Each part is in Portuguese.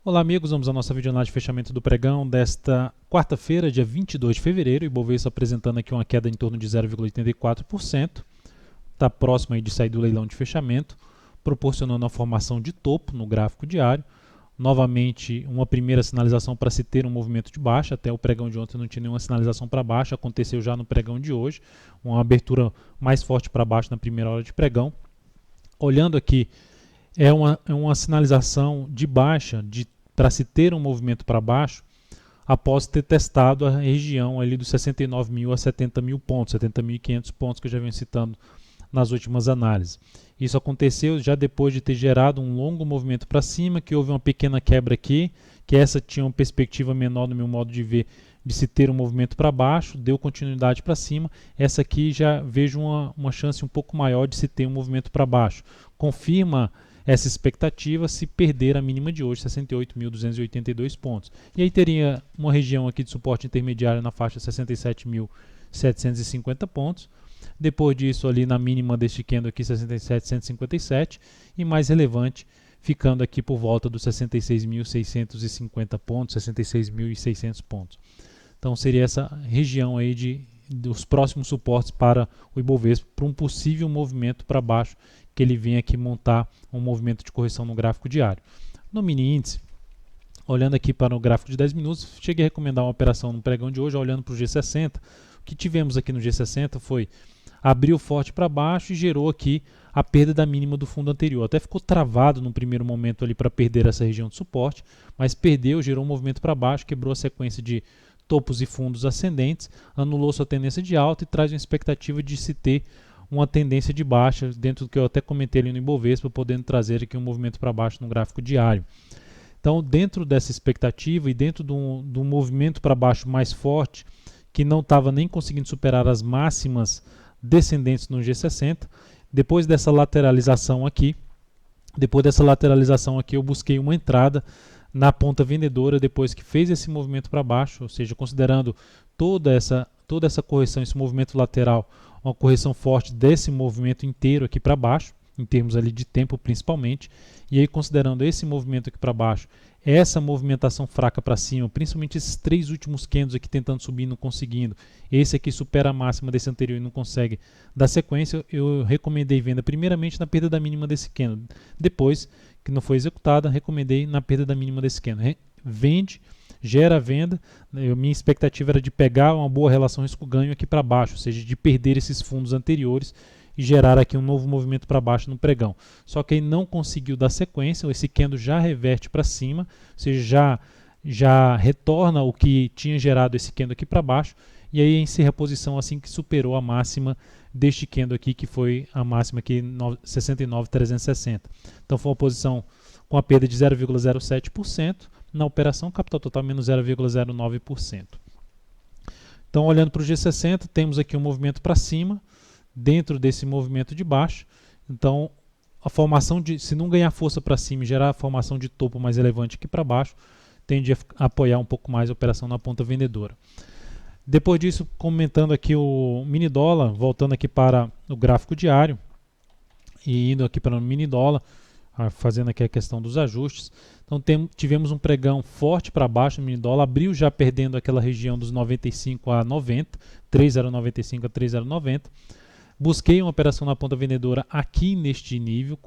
Olá amigos, vamos à nossa videoanálise de fechamento do pregão desta quarta-feira, dia 22 de fevereiro, e Ibovespa apresentando aqui uma queda em torno de 0,84%, está próximo aí de sair do leilão de fechamento, proporcionando a formação de topo no gráfico diário, novamente uma primeira sinalização para se ter um movimento de baixa. Até o pregão de ontem não tinha nenhuma sinalização para baixo, aconteceu já no pregão de hoje, uma abertura mais forte para baixo na primeira hora de pregão. Olhando aqui, é uma sinalização de baixa para se ter um movimento para baixo após ter testado a região ali dos 69 mil a 70 mil pontos, 70.500 pontos que eu já venho citando nas últimas análises. Isso aconteceu já depois de ter gerado um longo movimento para cima, que houve uma pequena quebra aqui, que essa tinha uma perspectiva menor no meu modo de ver, de se ter um movimento para baixo, deu continuidade para cima. Essa aqui já vejo uma chance um pouco maior de se ter um movimento para baixo. Confirma essa expectativa se perder a mínima de hoje, 68.282 pontos. E aí teria uma região aqui de suporte intermediário na faixa 67.750 pontos. Depois disso, ali na mínima deste candle aqui, 67.157, e mais relevante, ficando aqui por volta dos 66.650 pontos, 66.600 pontos. Então seria essa região aí dos próximos suportes para o Ibovespa, para um possível movimento para baixo, que ele vem aqui montar um movimento de correção no gráfico diário. No mini índice, olhando aqui para o gráfico de 10 minutos, cheguei a recomendar uma operação no pregão de hoje, olhando para o G60. O que tivemos aqui no G60 foi abriu forte para baixo e gerou aqui a perda da mínima do fundo anterior. Até ficou travado no primeiro momento ali para perder essa região de suporte, mas perdeu, gerou um movimento para baixo, quebrou a sequência de topos e fundos ascendentes, anulou sua tendência de alta e traz uma expectativa de se ter uma tendência de baixa, dentro do que eu até comentei ali no Ibovespa, podendo trazer aqui um movimento para baixo no gráfico diário. Então, dentro dessa expectativa e dentro do movimento para baixo mais forte, que não estava nem conseguindo superar as máximas descendentes no G60, depois dessa lateralização aqui, eu busquei uma entrada na ponta vendedora depois que fez esse movimento para baixo, ou seja, considerando toda essa correção, esse movimento lateral, uma correção forte desse movimento inteiro aqui para baixo, em termos ali de tempo principalmente, e aí considerando esse movimento aqui para baixo, essa movimentação fraca para cima, principalmente esses três últimos candles aqui tentando subir e não conseguindo, esse aqui supera a máxima desse anterior e não consegue dar sequência, eu recomendei venda primeiramente na perda da mínima desse candle, depois que não foi executada, recomendei na perda da mínima desse candle. Vende, gera a venda, minha expectativa era de pegar uma boa relação risco-ganho aqui para baixo, ou seja, de perder esses fundos anteriores e gerar aqui um novo movimento para baixo no pregão. Só que aí não conseguiu dar sequência, esse candle já reverte para cima, ou seja, já retorna o que tinha gerado esse candle aqui para baixo, e aí encerra a posição assim que superou a máxima deste candle aqui, que foi a máxima aqui 69.360. Então foi uma posição com a perda de 0,07%, na operação capital total menos 0,09%. Então olhando para o G60, temos aqui um movimento para cima, dentro desse movimento de baixo. Então a formação se não ganhar força para cima e gerar a formação de topo mais relevante aqui para baixo, tende a apoiar um pouco mais a operação na ponta vendedora. Depois disso, comentando aqui o mini dólar, voltando aqui para o gráfico diário e indo aqui para o mini dólar, fazendo aqui a questão dos ajustes. Então tivemos um pregão forte para baixo no mini dólar, abriu já perdendo aquela região dos 95 a 90, 3,095 a 3,090. Busquei uma operação na ponta vendedora aqui neste nível,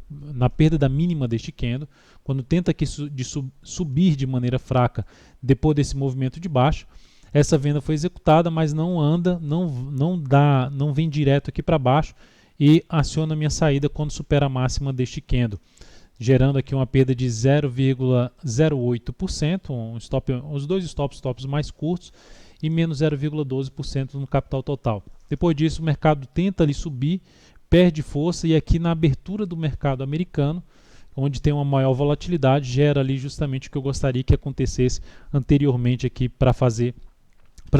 na perda da mínima deste candle, quando tenta aqui subir de maneira fraca depois desse movimento de baixo. Essa venda foi executada, mas não anda, não vem direto aqui para baixo e aciona a minha saída quando supera a máxima deste candle, gerando aqui uma perda de 0,08%, os dois stops mais curtos, e menos 0,12% no capital total. Depois disso, o mercado tenta ali subir, perde força, e aqui na abertura do mercado americano, onde tem uma maior volatilidade, gera ali justamente o que eu gostaria que acontecesse anteriormente aqui para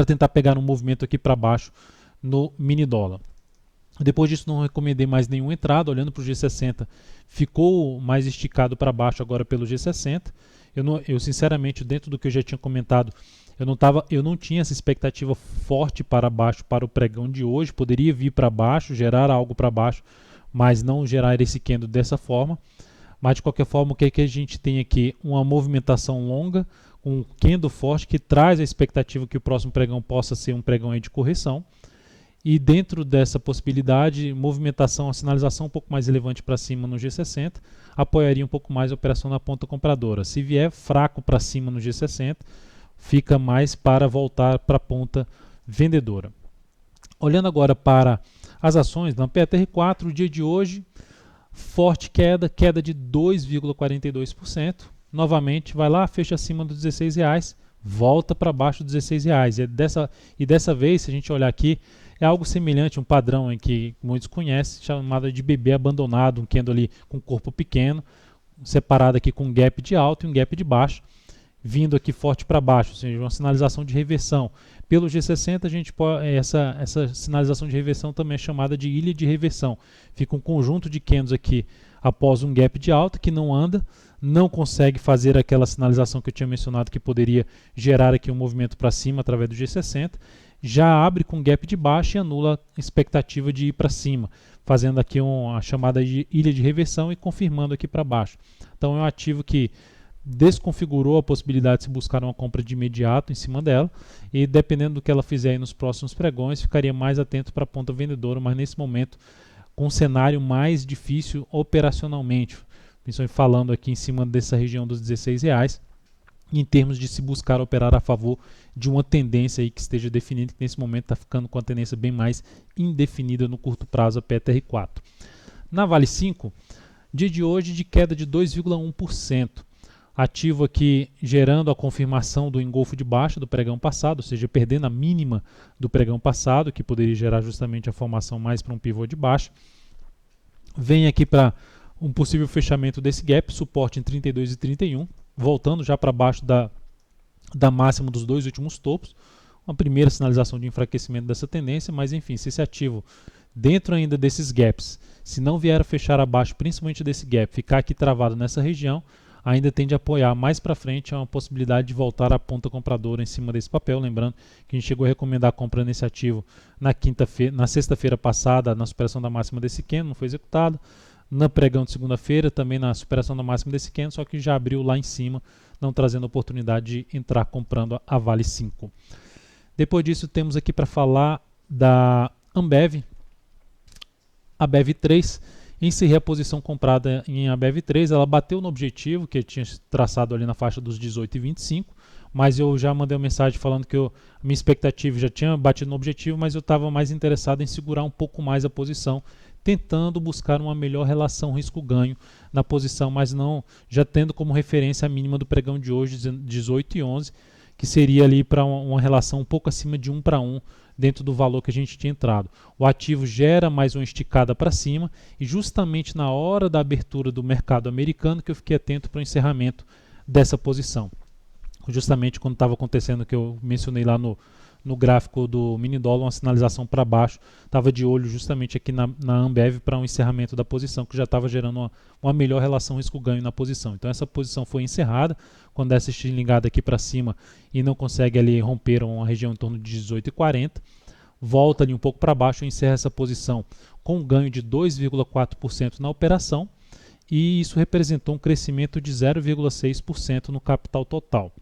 tentar pegar um movimento aqui para baixo no mini dólar. Depois disso não recomendei mais nenhuma entrada, olhando para o G60, ficou mais esticado para baixo agora pelo G60. Eu sinceramente, dentro do que eu já tinha comentado, eu não tinha essa expectativa forte para baixo para o pregão de hoje, poderia vir para baixo, gerar algo para baixo, mas não gerar esse candle dessa forma. Mas de qualquer forma, o que, que a gente tem aqui? Uma movimentação longa, um candle forte que traz a expectativa que o próximo pregão possa ser um pregão aí de correção. E dentro dessa possibilidade, movimentação, a sinalização um pouco mais relevante para cima no G60, apoiaria um pouco mais a operação na ponta compradora. Se vier fraco para cima no G60, fica mais para voltar para a ponta vendedora. Olhando agora para as ações, na PTR4, o dia de hoje, forte queda de 2,42%. Novamente, vai lá, fecha acima dos R$16, volta para baixo dos R$16. E dessa vez, se a gente olhar aqui, é algo semelhante, um padrão em que muitos conhecem, chamado de bebê abandonado, um candle ali com corpo pequeno, separado aqui com um gap de alto e um gap de baixo, vindo aqui forte para baixo, ou seja, uma sinalização de reversão. Pelo G60, a gente pode, essa sinalização de reversão também é chamada de ilha de reversão. Fica um conjunto de candles aqui após um gap de alta que não anda, não consegue fazer aquela sinalização que eu tinha mencionado que poderia gerar aqui um movimento para cima através do G60, já abre com gap de baixo e anula a expectativa de ir para cima, fazendo aqui a chamada de ilha de reversão e confirmando aqui para baixo. Então é um ativo que desconfigurou a possibilidade de se buscar uma compra de imediato em cima dela, e dependendo do que ela fizer aí nos próximos pregões, ficaria mais atento para a ponta vendedora, mas nesse momento com um cenário mais difícil operacionalmente, principalmente falando aqui em cima dessa região dos R$16, em termos de se buscar operar a favor de uma tendência aí que esteja definida, que nesse momento está ficando com a tendência bem mais indefinida no curto prazo, a PTR4. Na Vale 5, dia de hoje de queda de 2,1%. Ativo aqui gerando a confirmação do engolfo de baixa do pregão passado, ou seja, perdendo a mínima do pregão passado, que poderia gerar justamente a formação mais para um pivô de baixa. Vem aqui para um possível fechamento desse gap, suporte em 32 e 31, voltando já para baixo da máxima dos dois últimos topos. Uma primeira sinalização de enfraquecimento dessa tendência, mas enfim, se esse ativo dentro ainda desses gaps, se não vier a fechar abaixo, principalmente desse gap, ficar aqui travado nessa região, ainda tende a apoiar mais para frente a uma possibilidade de voltar à ponta compradora em cima desse papel. Lembrando que a gente chegou a recomendar a compra nesse ativo na sexta-feira passada, na superação da máxima desse candle, não foi executado. Na pregão de segunda-feira, também na superação da máxima desse candle, só que já abriu lá em cima, não trazendo a oportunidade de entrar comprando a Vale 5. Depois disso, temos aqui para falar da Ambev, a BEV3. Encerrei a posição comprada em ABEV3, ela bateu no objetivo que eu tinha traçado ali na faixa dos 18,25, mas eu já mandei uma mensagem falando que minha expectativa já tinha batido no objetivo, mas eu estava mais interessado em segurar um pouco mais a posição, tentando buscar uma melhor relação risco-ganho na posição, mas não já tendo como referência a mínima do pregão de hoje, 18,11, que seria ali para uma relação um pouco acima de 1 para 1, dentro do valor que a gente tinha entrado. O ativo gera mais uma esticada para cima e justamente na hora da abertura do mercado americano que eu fiquei atento para o encerramento dessa posição. Justamente quando estava acontecendo, que eu mencionei lá no gráfico do mini dólar, uma sinalização para baixo, estava de olho justamente aqui na Ambev para um encerramento da posição, que já estava gerando uma melhor relação risco-ganho na posição. Então essa posição foi encerrada, quando essa estilingada aqui para cima e não consegue ali romper uma região em torno de 18,40, volta ali um pouco para baixo e encerra essa posição com um ganho de 2,4% na operação, e isso representou um crescimento de 0,6% no capital total.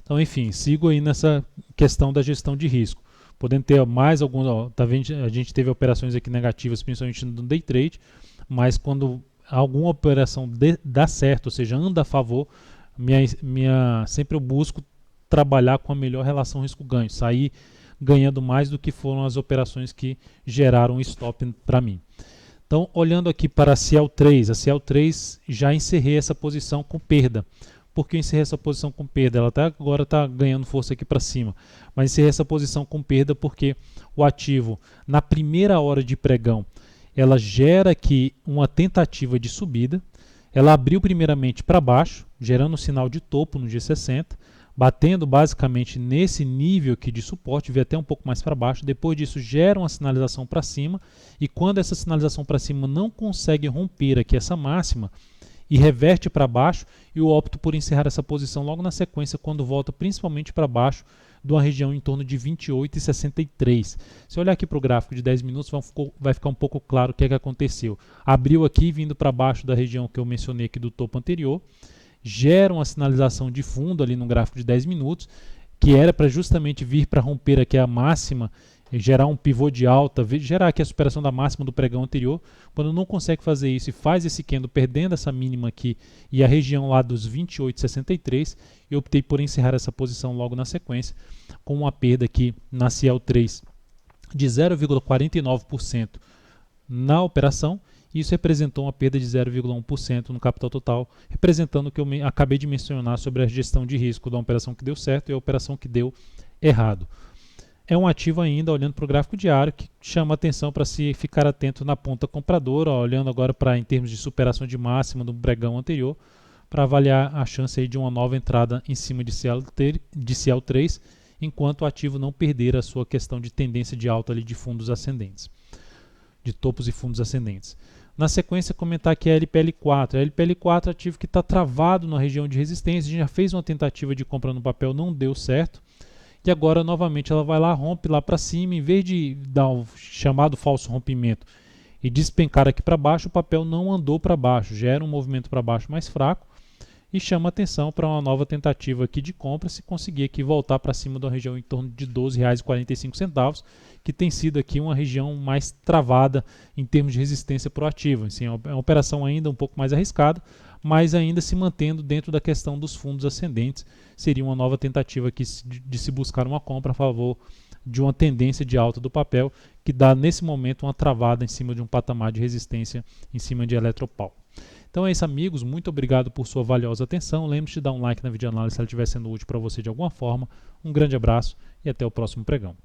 Então, enfim, sigo aí nessa questão da gestão de risco. Podendo ter mais alguns, tá vendo? A gente teve operações aqui negativas, principalmente no day trade, mas quando alguma operação dá certo, ou seja, anda a favor, sempre eu busco trabalhar com a melhor relação risco-ganho, sair ganhando mais do que foram as operações que geraram stop para mim. Então, olhando aqui para a CL3, já encerrei essa posição com perda. Por que encerrei essa posição com perda? Ela agora está ganhando força aqui para cima, mas encerrei essa posição com perda porque o ativo, na primeira hora de pregão, ela gera aqui uma tentativa de subida. Ela abriu primeiramente para baixo, gerando um sinal de topo no G60, batendo basicamente nesse nível aqui de suporte, veio até um pouco mais para baixo. Depois disso gera uma sinalização para cima, e quando essa sinalização para cima não consegue romper aqui essa máxima, e reverte para baixo, e eu opto por encerrar essa posição logo na sequência, quando volta principalmente para baixo de uma região em torno de 28,63. Se eu olhar aqui para o gráfico de 10 minutos, vai ficar um pouco claro o que é que aconteceu. Abriu aqui, vindo para baixo da região que eu mencionei aqui do topo anterior, gera uma sinalização de fundo ali no gráfico de 10 minutos, que era para justamente vir para romper aqui a máxima, gerar um pivô de alta, gerar aqui a superação da máxima do pregão anterior. Quando não consegue fazer isso e faz esse candle perdendo essa mínima aqui e a região lá dos 28,63, eu optei por encerrar essa posição logo na sequência, com uma perda aqui na CL3 de 0,49% na operação. Isso representou uma perda de 0,1% no capital total, representando o que eu acabei de mencionar sobre a gestão de risco da operação que deu certo e a operação que deu errado. É um ativo ainda, olhando para o gráfico diário, que chama atenção para se ficar atento na ponta compradora, olhando agora para em termos de superação de máxima do pregão anterior, para avaliar a chance aí de uma nova entrada em cima de CL3, enquanto o ativo não perder a sua questão de tendência de alta ali de fundos ascendentes, de topos e fundos ascendentes. Na sequência, comentar aqui a LPL4. A LPL4 é ativo que está travado na região de resistência, a gente já fez uma tentativa de compra no papel, não deu certo. E agora, novamente, ela vai lá, rompe lá para cima, em vez de dar o chamado falso rompimento e despencar aqui para baixo, o papel não andou para baixo, gera um movimento para baixo mais fraco e chama atenção para uma nova tentativa aqui de compra, se conseguir aqui voltar para cima da região em torno de R$ 12,45, que tem sido aqui uma região mais travada em termos de resistência para o ativo. Assim, é uma operação ainda um pouco mais arriscada, mas ainda se mantendo dentro da questão dos fundos ascendentes. Seria uma nova tentativa aqui de se buscar uma compra a favor de uma tendência de alta do papel, que dá nesse momento uma travada em cima de um patamar de resistência em cima de Eletropaulo. Então é isso, amigos, muito obrigado por sua valiosa atenção. Lembre-se de dar um like na videoanálise se ela estiver sendo útil para você de alguma forma. Um grande abraço e até o próximo pregão.